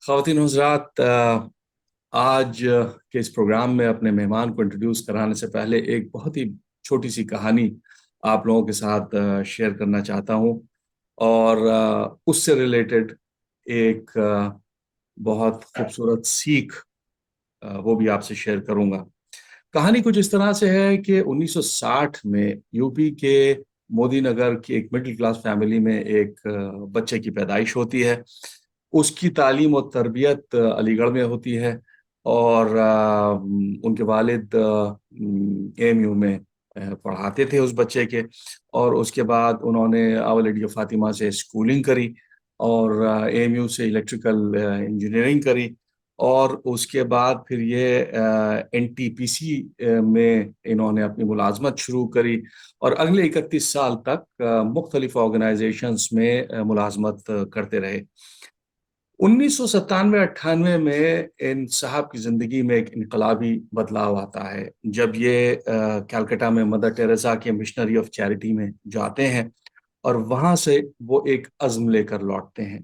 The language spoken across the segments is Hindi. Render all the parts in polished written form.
ख़वातीन हज़रात, आज के इस प्रोग्राम में अपने मेहमान को इंट्रोड्यूस कराने से पहले एक बहुत ही छोटी सी कहानी आप लोगों के साथ शेयर करना चाहता हूँ। और उससे रिलेटेड एक बहुत खूबसूरत सीख वो भी आपसे शेयर करूँगा। कहानी कुछ इस तरह से है कि 1960 में यूपी के मोदी नगर की एक मिडिल क्लास फैमिली में एक बच्चे की पैदाइश होती है। उसकी तालीम और तरबियत अलीगढ़ में होती है। और उनके वालिद एएमयू में पढ़ाते थे उस बच्चे के। और उसके बाद उन्होंने आवर लेडी ऑफ फातिमा से स्कूलिंग करी और एएमयू से इलेक्ट्रिकल इंजीनियरिंग करी। और उसके बाद फिर ये एनटीपीसी में इन्होंने अपनी मुलाजमत शुरू करी और अगले 31 साल तक मुख्तलिफ ऑर्गेनाइजेशंस में मुलाजमत करते रहे। 1997-98 में इन साहब की ज़िंदगी में एक इनकलाबी बदलाव आता है जब ये कलकत्ता में मदर टेरेसा के मिशनरी ऑफ चैरिटी में जाते हैं और वहाँ से वो एक अज़्म लेकर लौटते हैं,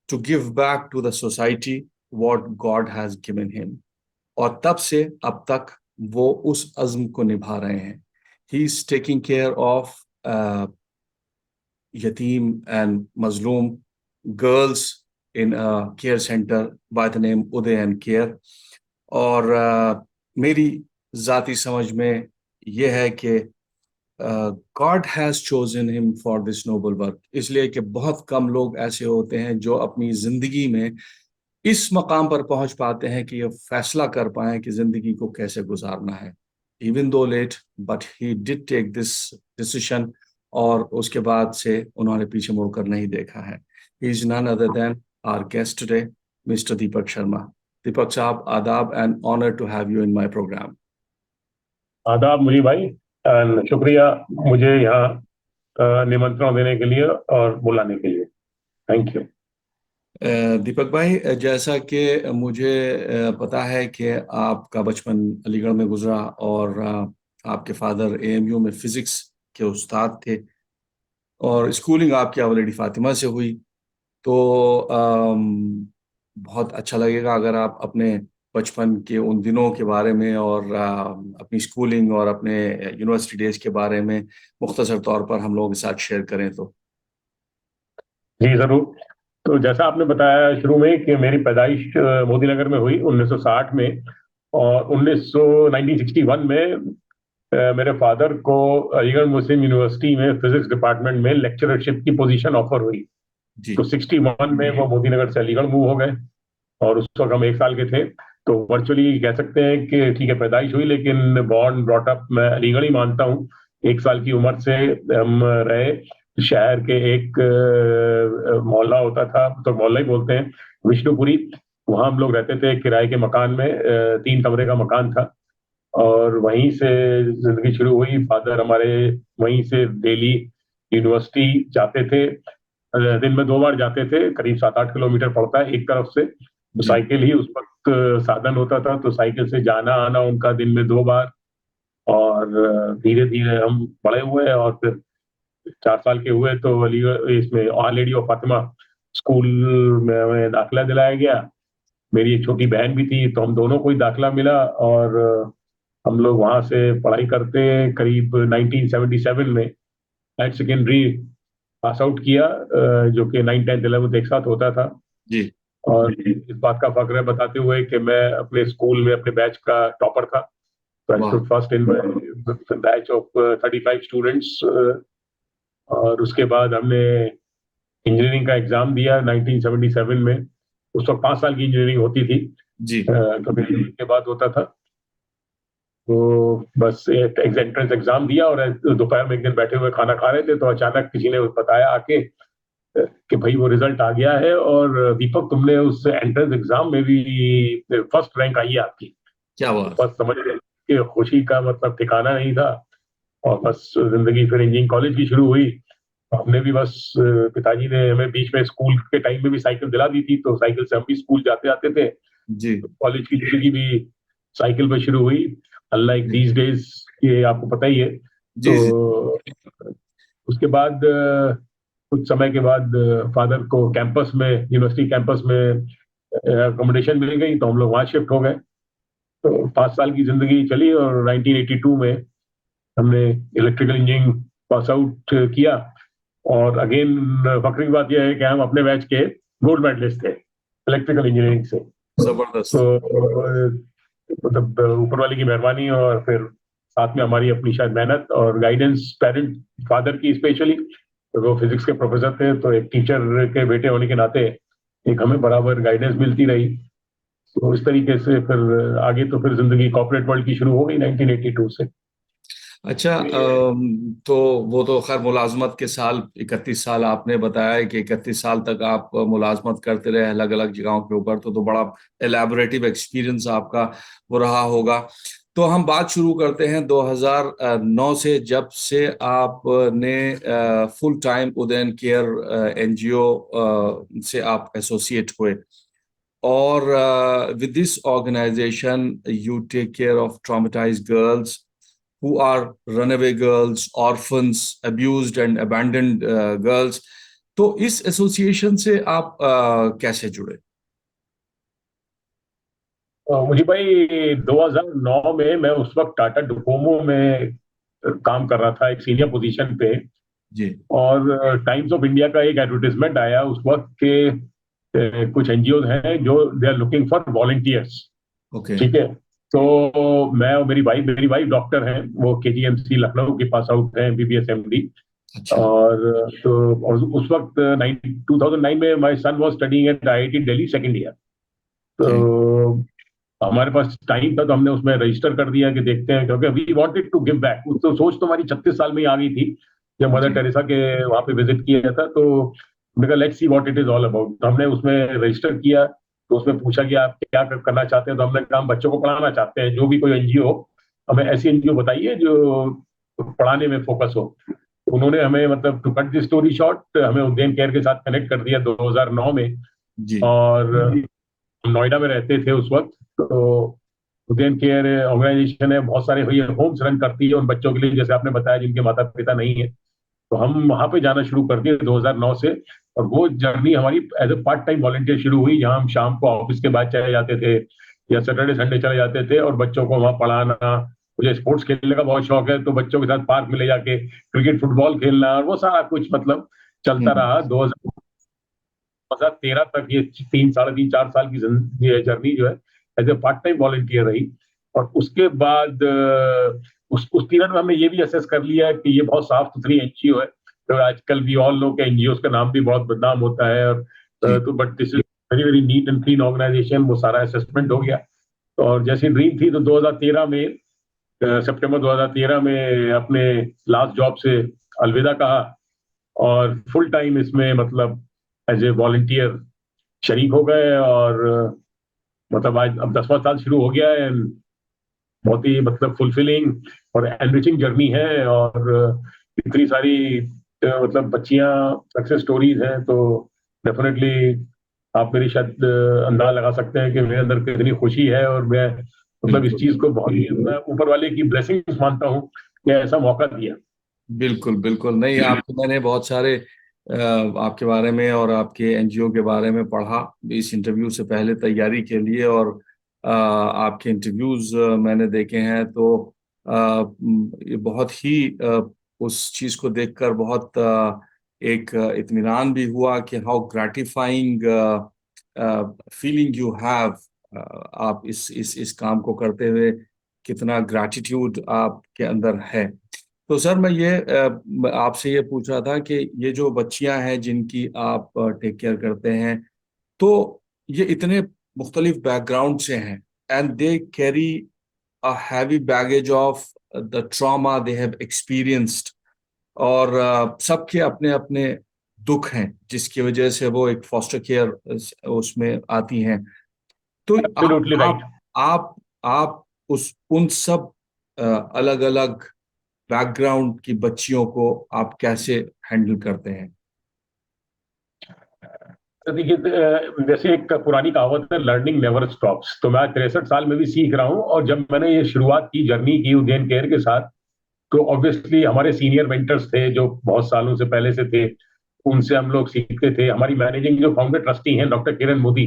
to give back to the society what God has given him. और तब से अब तक वो उस अज़्म को निभा रहे हैं। He is taking care of यतीम एंड मजलूम girls in a care center by the name Uday and care. और मेरी ज़ाती समझ में यह है कि God has chosen him for this noble work, इसलिए कि बहुत कम लोग ऐसे होते हैं जो अपनी ज़िंदगी में इस मकाम पर पहुंच पाते हैं कि ये फैसला कर पाएं कि ज़िंदगी को कैसे गुजारना है। Even though late, but he did take this decision. और उसके बाद से उन्होंने पीछे मुड़कर नहीं देखा है। He is none other than our guest today, mister Deepak Sharma. Deepak साहब, आदाब and honour to have you in my programme. आदाब मुझे भाई। शुक्रिया मुझे यहाँ निमंत्रण देने के लिए और बुलाने के लिए। Thank you. दीपक भाई, जैसा कि मुझे पता है कि आपका बचपन अलीगढ़ में गुजरा और आपके फादर एएमयू में फिजिक्स के उस्ताद थे और स्कूलिंग आपकी आवर फातिमा से हुई। तो बहुत अच्छा लगेगा अगर आप अपने बचपन के उन दिनों के बारे में और अपनी स्कूलिंग और अपने यूनिवर्सिटी डेज के बारे में मुख्तसर तौर पर हम लोगों के साथ शेयर करें तो। जी जरूर। तो जैसा आपने बताया शुरू में कि मेरी पैदाइश मोदी नगर में हुई 1960 में। और 1961 में मेरे फादर को अलीगढ़ मुस्लिम यूनिवर्सिटी में फिजिक्स डिपार्टमेंट में लेक्चरशिप की पोजीशन ऑफर हुई। जी। तो 61 में वो मोदी नगर से अलीगढ़ मूव हो गए और उस वक्त हम 1 साल के थे। तो वर्चुअली कह सकते हैं कि ठीक है पैदाइश हुई, लेकिन बॉर्न ब्रॉट अप मैं अलीगढ़ ही मानता हूँ। 1 साल की उम्र से हम रहे शहर के एक मोहल्ला होता था, तो मोहल्ला ही बोलते हैं, विष्णुपुरी। वहां हम लोग रहते थे किराए के मकान में, 3 कमरे का मकान था। और वहीं से जिंदगी शुरू हुई। फादर हमारे वहीं से डेली यूनिवर्सिटी जाते थे। दिन में 2 बार जाते थे, करीब 7-8 किलोमीटर पड़ता है एक तरफ से। तो जी। साइकिल ही उस वक्त साधन होता था, तो साइकिल से जाना आना उनका दिन में 2 बार। और धीरे धीरे हम बड़े हुए और फिर 4 साल के हुए तो अली इसमें our lady of Fatima school में हमें दाखिला दिलाया गया। मेरी एक छोटी बहन भी थी, तो हम दोनों को ही दाखिला मिला। और हम लोग वहां से पढ़ाई करते करीब 1977 में हायर सेकेंडरी पास आउट किया, जो कि 9, 10, 11 एक साथ होता था। जी। और इस बात का फख्र है बताते हुए कि मैं अपने स्कूल में अपने बैच का टॉपर था। तो आई वाह। Stood first in batch of 35 students. और उसके बाद हमने इंजीनियरिंग का एग्जाम दिया 1977 में। उस वक्त 5 साल की इंजीनियरिंग होती थी, जी। कभी के बाद होता था। तो बस एक एंट्रेंस एग्जाम दिया और दोपहर में एक दिन बैठे हुए खाना खा रहे थे, तो अचानक किसी ने बताया आके कि भाई वो रिजल्ट आ गया है और दीपक तुमने उस एंट्रेंस एग्जाम में भी फर्स्ट रैंक आई है आपकी। क्या तो बात। बस समझ रहे कि खुशी का मतलब ठिकाना नहीं था। और बस जिंदगी फिर इंजीनियरिंग कॉलेज की शुरू हुई। हमने भी बस पिताजी ने हमें बीच में स्कूल के टाइम में भी साइकिल दिला दी थी, तो साइकिल से हम भी स्कूल जाते आते थे। जी। कॉलेज की जिंदगी भी साइकिल पर शुरू हुई। Unlike ji. दीज डेज, ये आपको पता ही है। जी। जी। तो उसके बाद कुछ समय के बाद फादर को कैंपस में, यूनिवर्सिटी कैंपस में अकोमोडेशन मिल गई तो हम लोग वहां शिफ्ट हो गए। तो 5 साल की जिंदगी चली और 1982 में हमने इलेक्ट्रिकल इंजीनियरिंग पास आउट किया। और अगेन फखरी की बात यह है कि हम अपने बैच के गोल्ड मेडलिस्ट थे इलेक्ट्रिकल इंजीनियरिंग से। जबरदस्त। तो मतलब ऊपर वाले की मेहरबानी और फिर साथ में हमारी अपनी शायद मेहनत और गाइडेंस पेरेंट फादर की स्पेशली, तो वो फिजिक्स के प्रोफेसर थे, तो एक टीचर के बेटे होने के नाते एक हमें बराबर गाइडेंस मिलती रही। तो इस तरीके से फिर आगे तो फिर जिंदगी कॉर्पोरेट वर्ल्ड की शुरू हो गई 1982 से। अच्छा, तो वो तो खैर मुलाजमत के साल 31 साल आपने बताया है कि 31 साल तक आप मुलाजमत करते रहे अलग अलग जगहों के ऊपर, तो बड़ा एलैबोरेटिव एक्सपीरियंस आपका वो रहा होगा। तो हम बात शुरू करते हैं 2009 से, जब से आपने full time Udayan care NGO से आप एसोसिएट हुए। और with this organization you take care of traumatized girls who are runaway girls, orphans, abused and abandoned girls। तो इस एसोसिएशन से आप कैसे जुड़े? मुझे भाई 2009 में मैं उस वक्त टाटा डोकोमो में काम कर रहा था एक सीनियर पोजीशन पे। जी। और टाइम्स ऑफ इंडिया का एक एडवर्टाइजमेंट आया उस वक्त के कुछ एनजीओ हैं जो they are looking for volunteers. Okay. ठीक है। तो मैं और मेरी वाइफ डॉक्टर हैं, वो केजीएमसी लखनऊ के पास आउट हैं, एमबीबीएस एमडी। अच्छा। और तो और उस वक्त 2009 में my son was studying eight IIT Delhi second year. Okay. तो हमारे पास टाइम था तो हमने उसमें रजिस्टर कर दिया कि देखते हैं, क्योंकि we wanted to give back. तो सोच तो हमारी 36 साल में ही आ गई थी जब मदर जी। टेरेसा के वहां पे विजिट किया था। तो हमने कहा let's see what it is all about. तो हमने उसमें रजिस्टर किया। तो उसमें पूछा कि आप क्या करना चाहते हैं। तो हमने कहा हम बच्चों को पढ़ाना चाहते हैं, जो भी कोई एनजीओ हमें ऐसी एनजीओ बताइए जो पढ़ाने में फोकस हो। उन्होंने हमें मतलब to cut the story short हमें उदयन केयर के साथ कनेक्ट कर दिया 2009 में। जी। और हम नोएडा में रहते थे उस वक्त। तो उदयन केयर ऑर्गेनाइजेशन है, बहुत सारे होम्स रन करती है उन बच्चों के लिए, जैसे आपने बताया जिनके माता पिता नहीं है। तो हम वहां पे जाना शुरू कर दिए 2009 से। और वो जर्नी हमारी as a part time volunteer शुरू हुई, जहां हम शाम को ऑफिस के बाद चले जाते थे या सैटरडे संडे चले जाते थे और बच्चों को वहां पढ़ाना। मुझे स्पोर्ट्स खेलने का बहुत शौक है, तो बच्चों के साथ पार्क में ले जाके क्रिकेट फुटबॉल खेलना और वो सारा कुछ मतलब चलता हम्म। रहा। 2013 तक ये 3 साढ़े 3 4 साल की जर्नी जो है as a part time volunteer रही। और उसके बाद उस पीरियड में हमने ये भी असेस कर लिया कि ये बहुत साफ सुथरी एनजीओ है। तो आजकल भी ऑल नो के एनजीओ का नाम भी बहुत बदनाम होता है। और जी। तो but this is very very neat and clean organisation. वो सारा असेसमेंट हो गया। और जैसी ड्रीम थी तो 2013 में सितंबर 2013 में अपने लास्ट जॉब से अलविदा कहा और फुल टाइम इसमें मतलब एज ए वॉलंटियर शरीक हो गए। और मतलब आज अब 10वां साल शुरू हो गया है। बहुत ही मतलब फुलफिलिंग और एनरिचिंग जर्नी है। और इतनी सारी मतलब बच्चियां सक्सेस स्टोरीज हैं। तो डेफिनेटली आप मेरी शायद अंदाजा लगा सकते हैं कि मेरे अंदर कितनी खुशी है। और मैं मतलब इस बिल्कुल, चीज को बहुत ही मैं ऊपर वाले की ब्लेसिंग्स मानता हूँ कि ऐसा मौका दिया। बिल्कुल। बिल्कुल नहीं, आपको मैंने बहुत सारे आपके बारे में और आपके एनजीओ के बारे में पढ़ा इस इंटरव्यू से पहले तैयारी के लिए। और आपके इंटरव्यूज मैंने देखे हैं, तो ये बहुत ही उस चीज को देखकर बहुत एक इत्मीनान भी हुआ कि how gratifying feeling you have. आप इस काम को करते हुए कितना ग्रैटिट्यूड आपके अंदर है। तो सर मैं ये आपसे ये पूछ रहा था कि ये जो बच्चियां हैं जिनकी आप टेक केयर करते हैं, तो ये इतने मुख्तलिफ बैकग्राउंड से हैं, and they carry a heavy baggage of the trauma they have experienced. और सबके अपने अपने दुख हैं जिसकी वजह से वो एक फॉस्टर केयर उसमें आती हैं। तो आप एब्सोल्युटली राइट। आप आप आप उस उन सब अलग अलग बैकग्राउंड की बच्चियों को आप कैसे हैंडल करते हैं? तो देखिए जैसे एक पुरानी कहावत है, लर्निंग नेवर स्टॉप्स। तो मैं आज 63 साल में भी सीख रहा हूँ। और जब मैंने ये शुरुआत की जर्नी की उदयन केयर के साथ, तो ऑब्वियसली हमारे सीनियर मेंटर्स थे जो बहुत सालों से पहले से थे, उनसे हम लोग सीखते थे। हमारी मैनेजिंग जो फाउंडर ट्रस्टी हैं डॉक्टर किरण मोदी,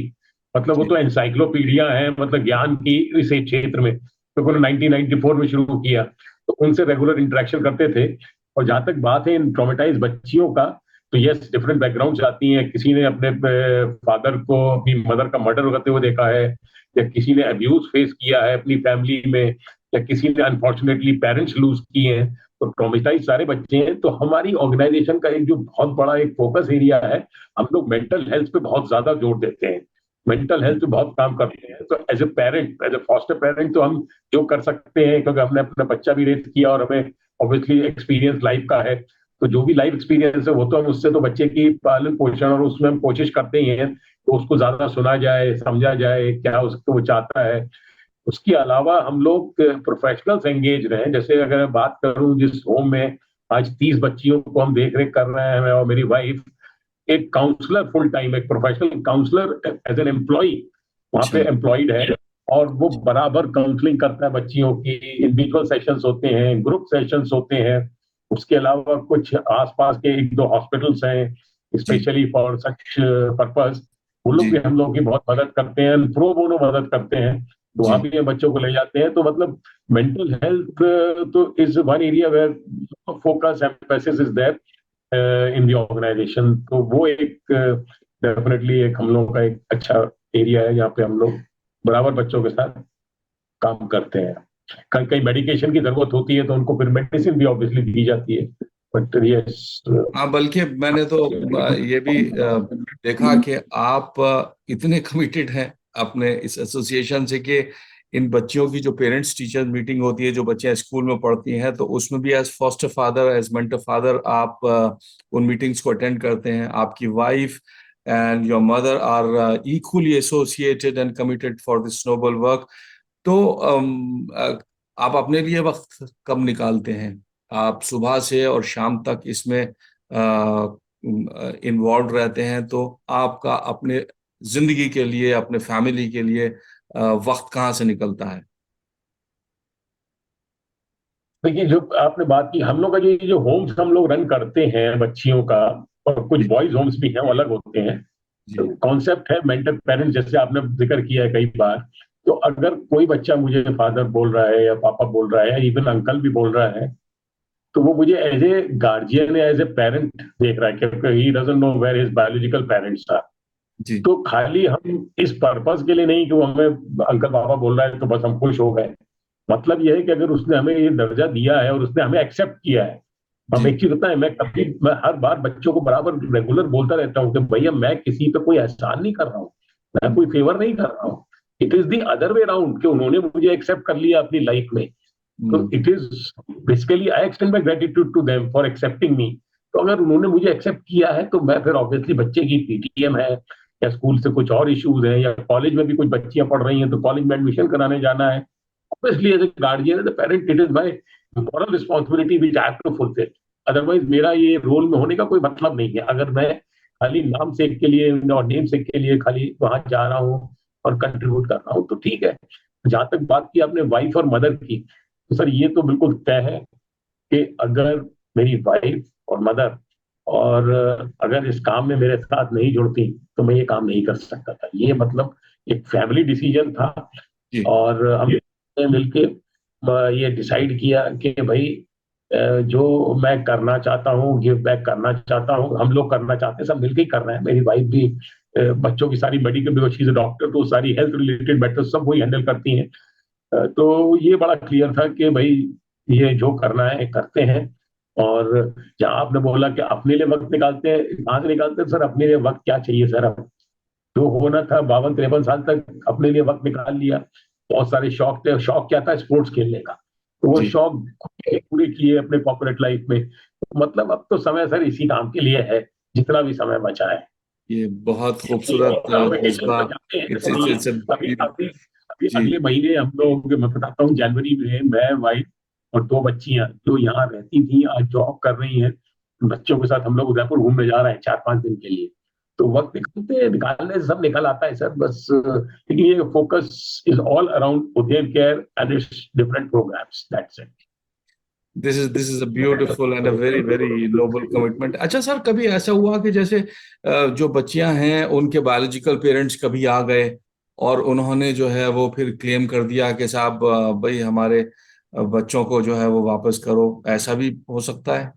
मतलब वो जी तो एनसाइक्लोपीडिया है, मतलब ज्ञान की इस क्षेत्र में। तो उन्होंने 1994 में शुरू किया, तो उनसे रेगुलर इंटरेक्शन करते थे। और जहां तक बात है इन ट्रॉमेटाइज बच्चियों का, तो यस, डिफरेंट बैकग्राउंड आती हैं। किसी ने अपने फादर को, अपनी मदर का मर्डर करते हुए देखा है, या किसी ने अब्यूज फेस किया है अपनी फैमिली में, या किसी ने अनफॉर्चुनेटली पेरेंट्स लूज किए हैं। तो ट्रॉमेटाइज सारे बच्चे हैं। तो हमारी ऑर्गेनाइजेशन का एक जो बहुत बड़ा एक फोकस एरिया है, हम लोग मेंटल हेल्थ पे बहुत ज्यादा जोर देते हैं, मेंटल हेल्थ पे बहुत काम करते हैं। तो as a parent, as a foster parent, तो हम जो कर सकते हैं, क्योंकि हमने अपना बच्चा भी रेस किया और हमें ऑब्वियसली एक्सपीरियंस लाइफ का है, तो जो भी लाइफ एक्सपीरियंस है वो तो हम उससे तो बच्चे की पालन पोषण और उसमें हम कोशिश करते ही हैं, तो उसको ज्यादा सुना जाए, समझा जाए क्या उसको वो चाहता है। उसके अलावा हम लोग प्रोफेशनल्स एंगेज रहे हैं। जैसे अगर मैं बात करूं, जिस होम में आज 30 बच्चियों को हम देख रेख कर रहे हैं, मैं और मेरी वाइफ, एक काउंसलर फुल टाइम, एक professional counsellor as an employ वहां अच्छा पे एम्प्लॉयड है, और वो बराबर काउंसलिंग करता है बच्चियों की। इंडिविजुअल सेशंस होते हैं, ग्रुप सेशंस होते हैं। उसके अलावा कुछ आसपास के एक दो हॉस्पिटल्स हैं जी स्पेशली फॉर सच पर्पस, वो लोग भी जी हम लोग की बहुत मदद करते हैं, प्रो बोनो मदद करते हैं। तो वहां जी भी हम बच्चों को ले जाते हैं। तो मतलब मेंटल हेल्थ तो is one area where focus emphasis is there in the organisation. तो वो एक डेफिनेटली एक हम लोगों का एक अच्छा एरिया है जहाँ पे हम लोग बराबर बच्चों के साथ काम करते हैं। कहीं कहीं मेडिकेशन की जरूरत होती है तो उनको फिर मेडिसिन भी ऑब्वियसली दी जाती है, बट यस। हाँ, बल्कि मैंने तो ये भी देखा कि आप इतने कमिटेड हैं अपने इस एसोसिएशन से कि इन बच्चियों की जो पेरेंट्स टीचर मीटिंग होती है, जो बच्चियां स्कूल में पढ़ती हैं, तो उसमें भी as foster father, as mentor father, आप उन मीटिंग्स को अटेंड करते हैं। आपकी wife and your mother are equally associated and committed for this noble work. तो आप अपने लिए वक्त कब निकालते हैं? आप सुबह से और शाम तक इसमें इन्वॉल्व रहते हैं, तो आपका अपने जिंदगी के लिए, अपने फैमिली के लिए वक्त कहाँ से निकलता है? देखिए, जो आपने बात की, हम लोग का जो ये जो होम्स हम लोग रन करते हैं बच्चियों का, और कुछ जी बॉयज होम्स भी हैं, वो अलग होते हैं। तो जी कॉन्सेप्ट है मेंटर पेरेंट्स, जैसे आपने जिक्र किया है कई बार। तो अगर कोई बच्चा मुझे फादर बोल रहा है या पापा बोल रहा है या इवन अंकल भी बोल रहा है, तो वो मुझे एज ए गार्जियन या एज ए पेरेंट देख रहा है, क्योंकि he doesn't know where his biological parents are. जी तो खाली हम इस पर्पस के लिए नहीं कि वो हमें अंकल पापा बोल रहा है तो बस हम खुश हो गए। मतलब यह है कि अगर उसने हमें ये दर्जा दिया है और उसने हमें एक्सेप्ट किया है। हम जी एक चीज होता है, मैं हर बार बच्चों को बराबर रेगुलर बोलता रहता हूँ कि भैया मैं किसी पे कोई एहसान नहीं कर रहा हूँ, मैं कोई फेवर नहीं कर रहा हूँ। It is the other way around कि उन्होंने मुझे एक्सेप्ट कर लिया अपनी लाइफ में। तो hmm, it is basically I extend my gratitude to them for accepting me. तो अगर उन्होंने मुझे एक्सेप्ट किया है तो मैं फिर ऑब्वियसली बच्चे की पीटीएम है, या स्कूल से कुछ और इश्यूज हैं, या कॉलेज में भी कुछ बच्चियां पढ़ रही हैं तो कॉलेज में एडमिशन कराने जाना है, obviously as a guardian as a parent it is my moral responsibility which I have to fulfil. Otherwise मेरा ये रोल में होने का कोई मतलब नहीं है। अगर मैं खाली नाम सेक के लिए और नेम सेक के लिए खाली वहां जा रहा हूँ और कंट्रीब्यूट कर रहा हूँ, तो ठीक है। जहां तक बात की आपने वाइफ और मदर की, तो सर ये तो बिल्कुल तय है कि अगर मेरी वाइफ और मदर और अगर इस काम में मेरे साथ नहीं जुड़ती तो मैं ये काम नहीं कर सकता था। ये मतलब एक फैमिली डिसीजन था। जी और हम मिलके ये डिसाइड किया कि भाई जो मैं करना चाहता हूँ, गिव बैक करना चाहता हूँ, हम लोग करना चाहते हैं, सब मिलके ही कर रहे हैं। मेरी वाइफ भी बच्चों की सारी medical, because she is doctor, तो सारी हेल्थ रिलेटेड मैटर्स सब वही हैंडल करती हैं। तो ये बड़ा क्लियर था कि भाई ये जो करना है करते हैं। और जहां आपने बोला कि अपने लिए वक्त निकालते हैं, कहाँ से निकालते हैं सर? अपने लिए वक्त क्या चाहिए सर? अब जो होना था 52-53 साल तक अपने लिए वक्त निकाल लिया। बहुत सारे शौक थे। शौक क्या था? स्पोर्ट्स खेलने का। तो वो जी शौक पूरे किए अपने कॉर्पोरेट लाइफ में। मतलब अब तो समय सर इसी काम के लिए है, जितना भी समय बचा है। ये बहुत खूबसूरत वेकेशन जज्बा। में जाते हैं इट्स कहीं। इट्स अभी अभी अभी जी अगले महीने हम लोग, मैं बताता हूँ, जनवरी में मैं, वाइफ और दो बच्चियां जो यहाँ रहती थी आज जॉब कर रही हैं, बच्चों के साथ हम लोग उदयपुर घूमने जा रहे हैं 4-5 दिन के लिए। तो वक्त निकालने से सब निकल आता है सर, बस। लेकिन ये focus is all around Uday care and its different programmes, that's this is a beautiful and a very very noble commitment. अच्छा सर, कभी ऐसा हुआ कि जैसे जो बच्चियां हैं उनके बायोलॉजिकल पेरेंट्स कभी आ गए और उन्होंने जो है वो फिर क्लेम कर दिया कि साहब भाई हमारे बच्चों को जो है वो वापस करो, ऐसा भी हो सकता है?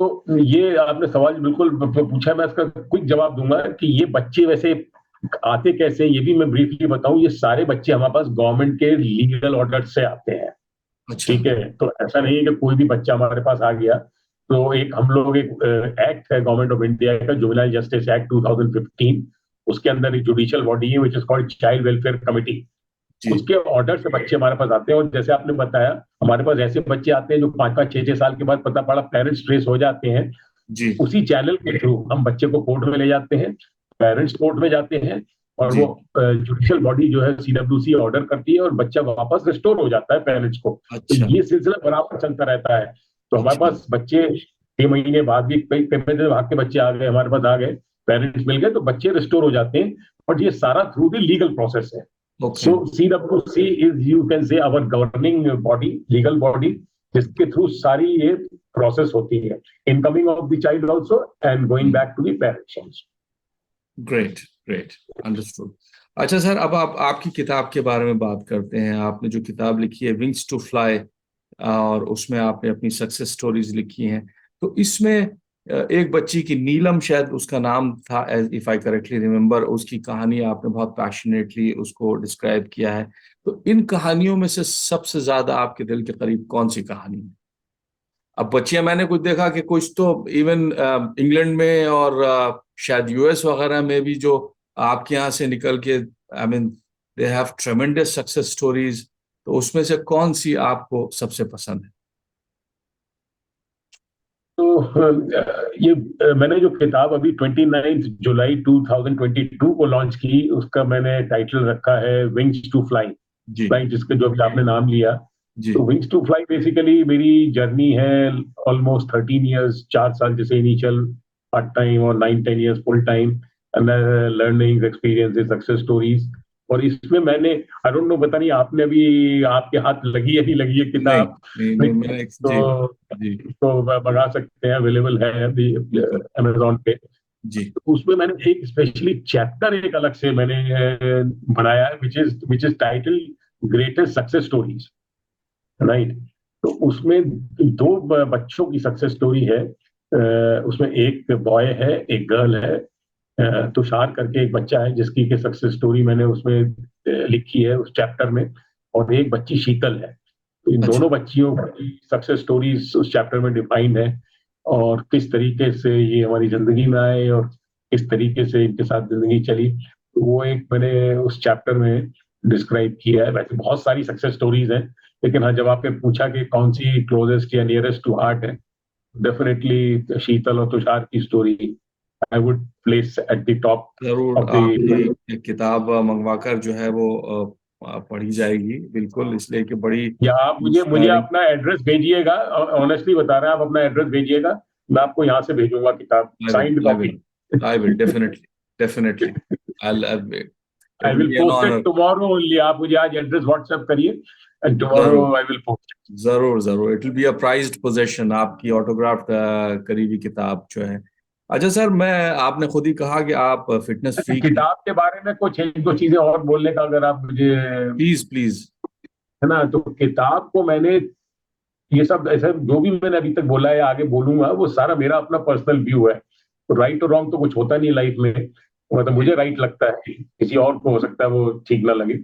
तो ये आपने सवाल बिल्कुल पूछा, मैं इसका क्विक जवाब दूंगा कि ये बच्चे वैसे आते कैसे हैं, ये भी मैं ब्रीफली बताऊं। ये सारे बच्चे हमारे पास गवर्नमेंट के लीगल ऑर्डर से आते हैं। अच्छा। ठीक है, तो ऐसा नहीं है कि कोई भी बच्चा हमारे पास आ गया। तो एक हम लोग एक एक्ट है गवर्नमेंट ऑफ इंडिया का, जुवेनाइल जस्टिस एक्ट 2015। उसके अंदर एक जुडिशियल बॉडी है which is called child welfare committee. जी। उसके ऑर्डर से बच्चे हमारे पास आते हैं। और जैसे आपने बताया, हमारे पास ऐसे बच्चे आते हैं जो 5-5, 6-6 साल के बाद पता पड़ा पेरेंट्स ट्रेस हो जाते हैं। जी। उसी चैनल के थ्रू हम बच्चे को कोर्ट में ले जाते हैं, पेरेंट्स कोर्ट में जाते हैं, और वो जी। जुडिशियल बॉडी जो है CWC ऑर्डर करती है और बच्चा वापस रिस्टोर हो जाता है पेरेंट्स को। तो अच्छा। ये सिलसिला बराबर चलता रहता है। तो हमारे अच्छा। पास बच्चे 6 महीने बाद भी कई कई महीने भाग के बच्चे आ गए, हमारे पास आ गए, पेरेंट्स मिल गए, तो बच्चे रिस्टोर हो जाते हैं। और ये सारा थ्रू दी लीगल प्रोसेस है। Okay. So CWC is, you can say, our governing body, legal body, जिसके थ्रू सारी ये प्रोसेस होती है, incoming of the child also and going back to the parents also. Great, great, understood. अच्छा सर, अब आप आपकी किताब के बारे में बात करते हैं। आपने जो किताब लिखी है विंग्स टू फ्लाई, और उसमें आपने अपनी सक्सेस स्टोरीज लिखी हैं। तो इसमें एक बच्ची की, नीलम शायद उसका नाम था, इफ आई करेक्टली रिमेम्बर, उसकी कहानी आपने बहुत पैशनेटली उसको डिस्क्राइब किया है। तो इन कहानियों में से सबसे ज्यादा आपके दिल के करीब कौन सी कहानी है? अब बच्चियां, मैंने कुछ देखा कि कुछ तो इवन इंग्लैंड में और शायद यूएस वगैरह में भी जो आपके यहाँ से निकल के, I mean, they have ट्रेमेंडस success stories. तो उसमें से कौन सी आपको सबसे पसंद है? तो ये मैंने जो किताब अभी 29 जुलाई 2022 को लॉन्च की, उसका मैंने टाइटल रखा है विंग्स टू फ्लाई। जी। फ्लाई, जिसके जो अभी आपने नाम लिया। जी। तो विंग्स टू फ्लाई बेसिकली मेरी जर्नी है, ऑलमोस्ट 13 ईयर्स, 4 साल जैसे इनिशियल पार्ट टाइम और 9-10 years full time learning experiences, success stories. और इसमें मैंने, आई डोंट नो, पता नहीं आपने अभी, आपके हाथ लगी है नहीं लगी है नहीं, किताब। नहीं, नहीं, मैंने जी। तो जी। मंगा सकते हैं, अवेलेबल है अभी बिल्कुल। अमेजोन पे। जी। तो उसमें मैंने एक स्पेशली चैप्टर एक अलग से मैंने बनाया है, which is title greatest success stories, right. तो उसमें दो बच्चों की सक्सेस स्टोरी है। उसमें एक बॉय है, एक गर्ल है। तुषार करके एक बच्चा है जिसकी के सक्सेस स्टोरी मैंने उसमें लिखी है उस चैप्टर में। और एक बच्ची शीतल है। तो इन अच्छा। दोनों बच्चियों की सक्सेस स्टोरीज उस चैप्टर में डिफाइंड है। और किस तरीके से ये हमारी जिंदगी में आए और किस तरीके से इनके साथ जिंदगी चली, तो वो एक मैंने उस चैप्टर में डिस्क्राइब किया है। वैसे बहुत सारी सक्सेस स्टोरीज हैं, लेकिन हाँ, जब आपने पूछा कि कौन सी क्लोजेस्ट या नियरेस्ट टू हार्ट है, डेफिनेटली शीतल और तुषार की story I would place at the top जरूर ऑफ आपकी द। ये किताब मंगवाकर जो है वो पढ़ी जाएगी, बिल्कुल, इसलिए कि बड़ी या आप मुझे मुझे इंस्पायरिंग। अपना एड्रेस भेजिएगा, ऑनेस्टली बता रहे हैं, आप अपना एड्रेस भेजिएगा, मैं आपको यहाँ से भेजूंगा किताब, I will, signed I copy. Will, I will definitely, definitely. I it will will be an post it honour. Tomorrow only. आप मुझे आज एड्रेस व्हाट्सएप करिए एंड टुमारो जरूर, आई विल पोस्ट। जरूर, जरूर, it will be a prized possession, आपकी ऑटोग्राफ्ड करी हुई किताब जो है। अच्छा सर, मैं, आपने खुद ही कहा कि आप फिटनेस अच्छा, फ्रीक हैं। किताब के बारे में कुछ एक दो चीजें और बोलने का अगर आप मुझे, प्लीज, प्लीज। है ना, तो किताब को मैंने, ये सब ऐसा जो भी मैंने अभी तक बोला है, आगे बोलूंगा, वो सारा मेरा अपना पर्सनल व्यू है। तो राइट और रॉन्ग तो कुछ होता नहीं लाइफ में। मतलब मुझे राइट लगता है, किसी और को हो सकता है वो ठीक ना लगे।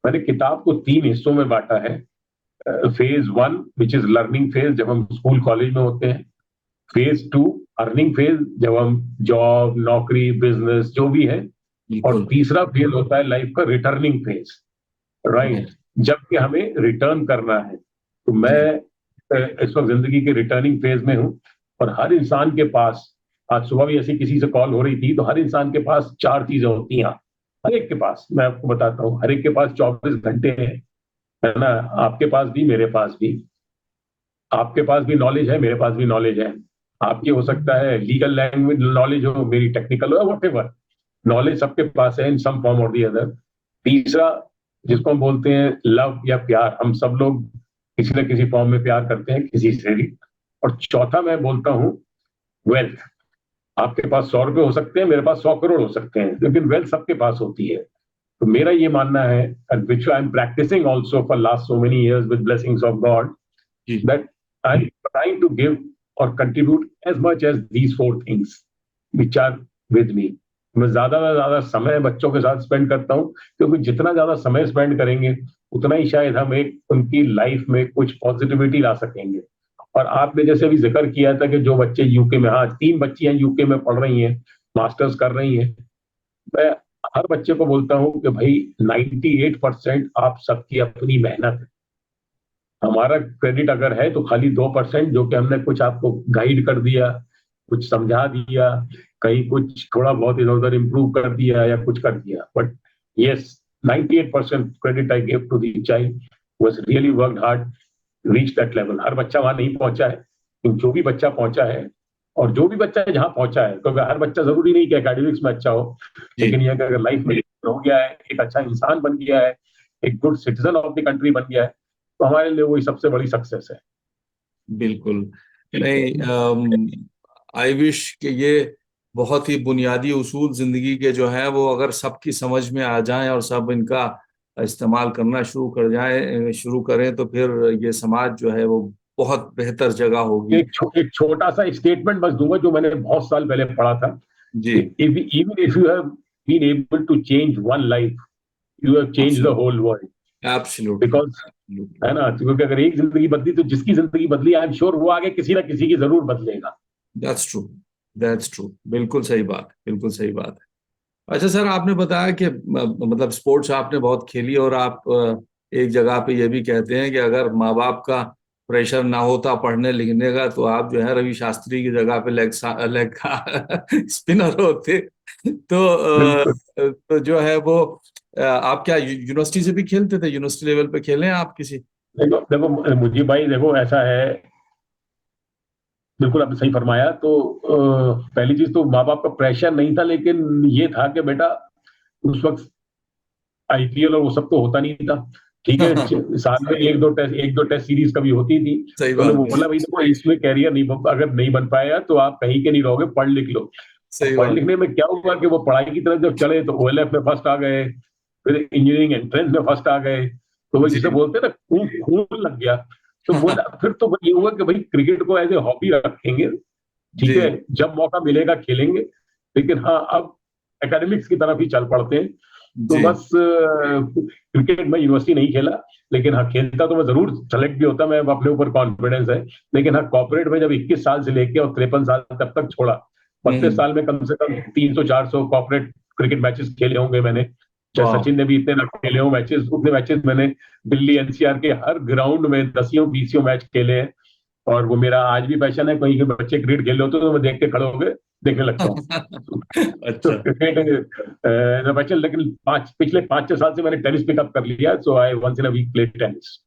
मैंने किताब को 3 हिस्सों में बांटा है। Phase 1 which is learning phase, जब हम स्कूल कॉलेज में होते हैं। फेज 2 अर्निंग फेज, जब हम जॉब, नौकरी, बिजनेस जो भी है। और बिल्कुल। तीसरा फेज होता है लाइफ का रिटर्निंग फेज, राइट, राइट। जबकि हमें रिटर्न करना है। तो मैं जी। इस वक्त जिंदगी के रिटर्निंग फेज में हूँ। और हर इंसान के पास, आज सुबह भी ऐसी किसी से कॉल हो रही थी, तो हर इंसान के पास 4 चीजें होती हैं। हर एक के पास, मैं आपको बताता हूँ, हर एक के पास 24 घंटे हैं, है ना। आपके पास भी, मेरे पास भी। आपके पास भी नॉलेज है, मेरे पास भी नॉलेज है। आपकी हो सकता है लीगल लैंग्वेज नॉलेज हो, मेरी टेक्निकल हो, वट, नॉलेज सबके पास है इन सम फॉर्म और दी अदर। तीसरा, जिसको हम बोलते हैं लव या प्यार, हम सब लोग किसी न किसी फॉर्म में प्यार करते हैं किसी से भी। और चौथा मैं बोलता हूँ वेल्थ। आपके पास 100 रुपए हो सकते हैं, मेरे पास 100 करोड़ हो सकते हैं, लेकिन वेल्थ सबके पास होती है। तो मेरा ये मानना है, which I am practicing also for last so many years with blessings of God, जी that I am trying to give और contribute as much as these four things which are with me. मैं ज्यादा से ज्यादा समय बच्चों के साथ स्पेंड करता हूँ, क्योंकि जितना ज्यादा समय स्पेंड करेंगे उतना ही शायद हम एक उनकी लाइफ में कुछ पॉजिटिविटी ला सकेंगे। और आपने जैसे भी जिक्र किया था कि जो बच्चे यूके में, हाँ 3 बच्चियां यूके में पढ़ रही हैं, मास्टर्स कर रही हैं, मैं हर बच्चे को बोलता हूँ कि भाई 98% आप सबकी अपनी मेहनत है। हमारा क्रेडिट अगर है तो खाली 2% जो कि हमने कुछ आपको गाइड कर दिया, कुछ समझा दिया, कहीं कुछ थोड़ा बहुत इधर उधर इम्प्रूव कर दिया या कुछ कर दिया। But yes, 98% credit I give to the child was really worked hard, reach that level. हर बच्चा वहां नहीं पहुंचा है, लेकिन जो भी बच्चा पहुंचा है, और जो भी बच्चा जहां पहुंचा है, क्योंकि हर बच्चा जरूरी नहीं कि एकेडमिक्स में अच्छा हो, जी लेकिन ये अगर लाइफ में हो गया है, एक अच्छा इंसान बन गया है, एक good citizen of the country बन गया है, तो हमारे लिए वही सबसे बड़ी सक्सेस है। बिल्कुल। नहीं, आई विश कि ये बहुत ही बुनियादी उसूल जिंदगी के जो है वो अगर सबकी समझ में आ जाएं और सब इनका इस्तेमाल करना शुरू करें तो फिर ये समाज जो है वो बहुत बेहतर जगह होगी। एक छोटा सा स्टेटमेंट बस दूंगा जो मैंने बहुत साल पहले पढ़ा था, जी even if you have been able to change one life, you have change the whole world. Absolutely because, absolutely. है ना, क्योंकि अगर एक जिंदगी बदली तो जिसकी जिंदगी बदली आई एम श्योर वो आगे किसी ना किसी की जरूर बदलेगा। That's true, that's true. बिल्कुल सही बात, बिल्कुल सही बात है। अच्छा सर, आपने बताया कि मतलब स्पोर्ट्स आपने बहुत खेली और आप एक जगह पे ये भी कहते हैं कि अगर माँ बाप का प्रेशर ना होता पढ़ने लिखने का तो आप जो है रवि शास्त्री की जगह पे लेग का स्पिनर होते। तो बिल्कुल। जो है वो आप क्या यूनिवर्सिटी से भी खेलते थे? यूनिवर्सिटी लेवल पे खेले हैं आप किसी? देखो देखो मुझे भाई, देखो ऐसा है, बिल्कुल आपने सही फरमाया। तो पहली चीज तो माँ बाप का प्रेशर नहीं था, लेकिन ये था कि बेटा उस वक्त आईपीएल और वो सब तो होता नहीं था, ठीक है। साल में एक दो टेस्ट सीरीज कभी होती थी। सही तो उन्होंने बात है, बोला भाई देखो इसमें कैरियर नहीं, अगर नहीं बन पाया तो आप कहीं के नहीं रहोगे, पढ़ लिख लो। अब सही पढ़ बात। लिखने में क्या हुआ कि वो पढ़ाई की तरफ जब चले तो ओएलएफ में फर्स्ट आ गए, फिर इंजीनियरिंग एंट्रेंस में फर्स्ट आ गए, तो वो जिसे जी बोलते हैं ना खून खून लग गया। तो बोला फिर तो ये हुआ कि भाई क्रिकेट को एज ए हॉबी रखेंगे, ठीक है, जी जब मौका मिलेगा खेलेंगे, लेकिन हाँ अब एकेडमिक्स की तरफ ही चल पड़ते हैं। तो जी। बस क्रिकेट में यूनिवर्सिटी नहीं खेला, लेकिन हाँ खेलता तो मैं जरूर, सेलेक्ट भी होता, मैं अपने ऊपर कॉन्फिडेंस है। लेकिन हाँ कॉर्पोरेट में जब 21 साल से लेके और 53 साल तब तक छोड़ा, 32 हम्म। साल में कम से कम 300-400 कॉर्पोरेट क्रिकेट मैचेस खेले होंगे मैंने। चाहे वाह। सचिन ने भी इतने ना खेले हो मैचेस, उतने मैचेस मैंने दिल्ली एनसीआर के हर ग्राउंड में 10 20 मैच खेले हैं। और वो मेरा आज भी पैशन है, कहीं के बच्चे क्रिकेट खेल रहे होते तो मैं देख के खड़े होकर देखने लगता हूँ। तो अच्छा क्रिकेट बच्चे, लेकिन पिछले 5 6 साल से मैंने टेनिस पिकअप कर लिया, so I once in a week play tennis.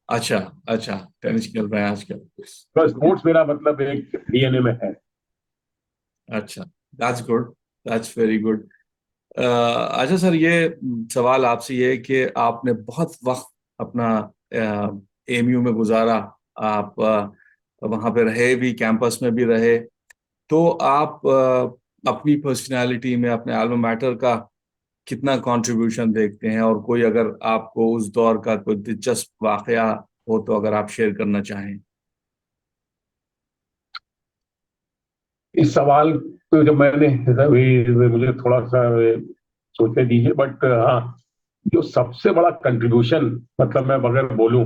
अच्छा। अच्छा, टेनिस खेल रहे हैं आजकल? तो स्पोर्ट्स मेरा मतलब एक डीएनए में है। अच्छा, that's good, that's very good. अच्छा सर, ये सवाल आपसे ये है कि आपने बहुत वक्त अपना एमयू में गुजारा, आप वहाँ पे रहे भी, कैंपस में भी रहे, तो आप अपनी पर्सनालिटी में अपने एल्मा मैटर का कितना कंट्रीब्यूशन देखते हैं? और कोई अगर आपको उस दौर का कोई दिलचस्प वाकया हो तो अगर आप शेयर करना चाहें। इस सवाल को जब मैंने, मुझे थोड़ा सा सोचने दीजिए, बट हाँ, जो सबसे बड़ा कंट्रीब्यूशन, मतलब मैं अगर बोलूं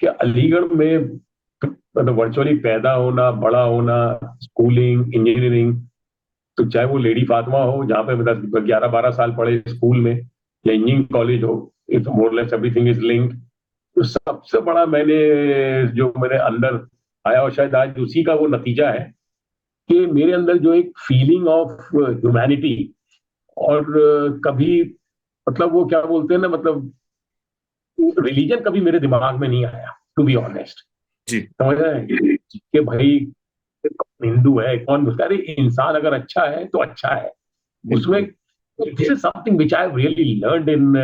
कि अलीगढ़ में मतलब वर्चुअली पैदा होना, बड़ा होना, स्कूलिंग, इंजीनियरिंग, तो चाहे वो लेडी फातिमा हो जहाँ पे मैं 10 11 12 साल पढ़े स्कूल में, या इंजीनियरिंग कॉलेज हो, इट्स मोरलेस एवरीथिंग इज लिंक्ड। तो सबसे बड़ा जो मेरे अंदर आया, और शायद आज उसी का वो नतीजा है कि मेरे अंदर जो एक फीलिंग ऑफ ह्यूमैनिटी, और कभी, मतलब वो क्या बोलते हैं ना, मतलब रिलीजन कभी मेरे दिमाग में नहीं आया, टू बी ऑनेस्ट। जी समझ रहे हैं कि भाई कौन हिंदू है, कौन मुस्लिम, अरे इंसान अगर अच्छा है तो अच्छा है उसमें। बिल्कुल। This is something which I really learned इन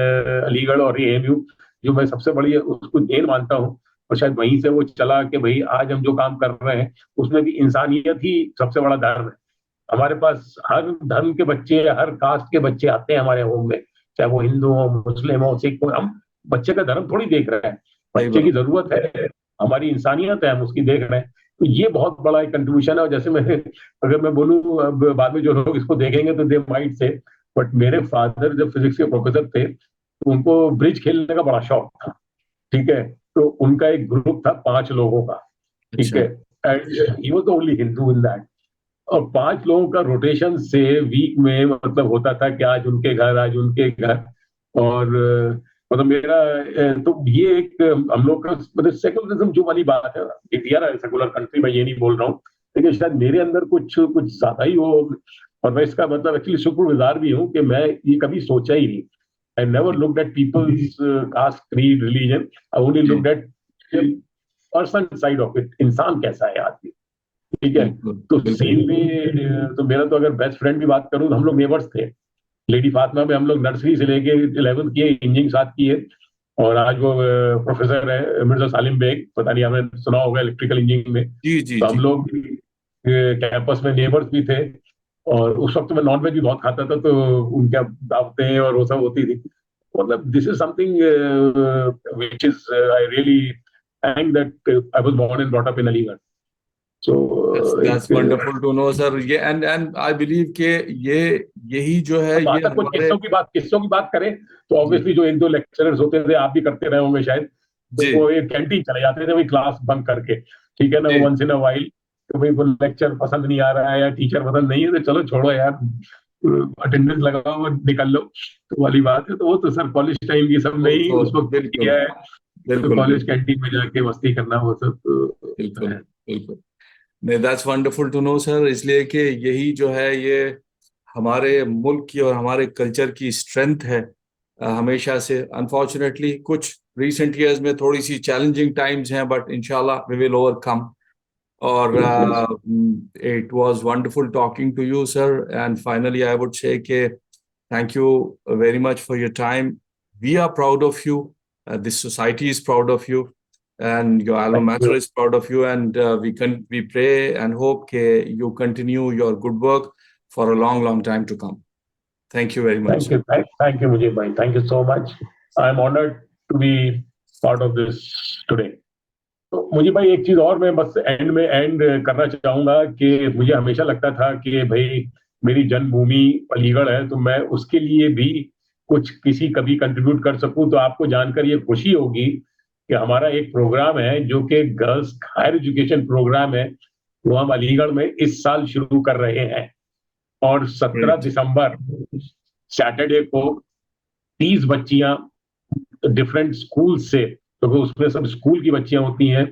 अलीगढ़ और एएमयू, जो मैं सबसे बड़ी उसको देन मानता हूँ। और शायद वहीं से वो चला कि भाई आज हम जो काम कर रहे हैं उसमें भी इंसानियत ही सबसे बड़ा धर्म है। हमारे पास हर धर्म के बच्चे, हर कास्ट के बच्चे आते हैं हमारे होम में, चाहे वो हिंदू हो, मुस्लिम हो, सिख हो। हम बच्चे का धर्म थोड़ी देख रहे हैं, बच्चे की जरूरत है, हमारी इंसानियत है, हम उसकी देख रहे हैं। तो ये बहुत बड़ा एक कंट्रीब्यूशन है। और जैसे मैं अगर मैं बोलूँ, अब बाद में जो लोग इसको देखेंगे तो दे माइट से, बट मेरे फादर जब फिजिक्स के प्रोफेसर थे तो उनको ब्रिज खेलने का बड़ा शौक था, ठीक है। तो उनका एक ग्रुप था 5 लोगों का, ठीक है, and he was the only Hindu in that. और 5 लोगों का रोटेशन से वीक में मतलब होता था कि आज उनके घर, आज उनके घर। और मतलब मेरा तो ये एक हम लोग का मतलब सेकुलरिज्म जो वाली बात है, इंडिया है सेकुलर कंट्री, मैं ये नहीं बोल रहा हूँ, लेकिन शायद मेरे अंदर कुछ कुछ ज्यादा ही हो। और मैं इसका मतलब एक्चुअली शुक्रगुजार भी हूँ कि मैं ये कभी सोचा ही नहीं। I never looked at people's caste, creed, religion. I only looked at person side of it, इंसान कैसा है आदमी, ठीक है। तो सेम वे तो मेरा तो अगर बेस्ट फ्रेंड की बात करूं तो हम लोग नेबर्स थे। लेडी फातिमा में हम लोग नर्सरी से लेके 11th किए, इंजीनियरिंग साथ किए। और आज वो प्रोफेसर है मिर्जा सालिम बेग, पता नहीं आपने सुना होगा, इलेक्ट्रिकल इंजीनियरिंग में। जी जी तो हम जी। लोग कैंपस में नेबर्स भी थे। और उस वक्त मैं नॉनवेज भी बहुत खाता था, तो उनके दावतें और वो सब होती थी। मतलब this is something which is I really thank that I was born and brought up in Aligarh. So That's एक wonderful to know, सर। ये एंड आई बिलीव के ये यही जो है ये अगर कुछ हमारे। किस्सों की बात करें तो जी ऑब्वियसली जो 1-2 लेक्चरर्स होते थे, आप भी करते रहे होंगे शायद, तो जी वो एक कैंटीन चले जाते थे वही क्लास बंक करके, ठीक है ना, जी। Once in a while. तो भाई वो लेक्चर पसंद नहीं आ रहा है या टीचर पसंद नहीं है तो चलो छोड़ो यार, अटेंडेंस लगाओ और निकल लो, तो वाली बात है। तो वो तो सर कॉलेज टाइम की सब नहीं तो उस वक्त बिल्कुल किया है। तो बिल्कुल कॉलेज बिल्कुल कैंटीन में जाके मस्ती करना वो सब तो बिल्कुल है। बिल्कुल। नहीं, that's wonderful to know sir. इसलिए कि यही जो है ये हमारे मुल्क की और हमारे कल्चर की स्ट्रेंथ है। हमेशा से अनफॉर्चुनेटली कुछ रिसेंट ईयर्स में थोड़ी सी चैलेंजिंग टाइम्स हैं, बट इंशाल्लाह वी विल ओवरकम। और Yes, yes. It was wonderful talking to you sir. And finally I would say कि thank you very much for your time. We are proud of you. This society is proud of you, and your alma Thank mater you. is proud of you. And we pray and hope that you continue your good work for a long, long time to come. Thank you very much. Thank you. Thank you, Mujib bhai. Thank you so much. I'm honored to be part of this today. तो मुझे भाई एक चीज और मैं बस एंड करना चाहूंगा कि मुझे हमेशा लगता था कि भाई मेरी जन्मभूमि अलीगढ़ है, तो मैं उसके लिए भी कुछ किसी कभी कंट्रीब्यूट कर सकूं। तो आपको जानकर ये खुशी होगी कि हमारा एक प्रोग्राम है जो कि गर्ल्स हायर एजुकेशन प्रोग्राम है, वो हम अलीगढ़ में इस साल शुरू कर रहे हैं। और 17 Great. दिसंबर सैटरडे को 30 बच्चियां डिफरेंट स्कूल से, क्योंकि तो उसमें सब स्कूल की बच्चियां होती हैं,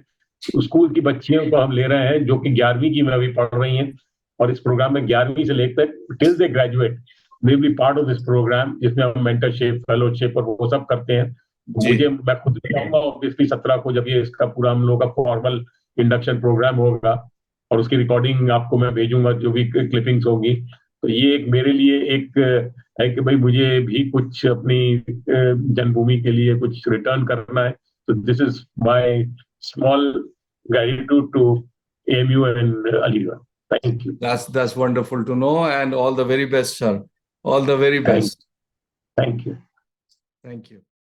स्कूल की बच्चियों को हम ले रहे हैं जो कि 11वीं की में अभी पढ़ रही हैं। और इस प्रोग्राम में 11वीं से लेकर till they graduate they be part of this programme, जिसमें हम मेंटरशिप, फेलोशिप और वो सब करते हैं। जी मैं खुद भी आऊंगा ऑब्वियसली 17 को, जब ये इसका पूरा हम लोग का फॉर्मल इंडक्शन प्रोग्राम होगा। और उसकी रिकॉर्डिंग आपको मैं भेजूंगा, जो भी क्लिपिंग्स होगी। तो ये एक मेरे लिए एक है कि भाई मुझे भी कुछ अपनी जन्मभूमि के लिए कुछ रिटर्न करना है। तो this is my small gratitude to AMU and Aligarh. Thank you. that's wonderful to know, and all the very best sir. All the very Thank, best. thank you. Thank you.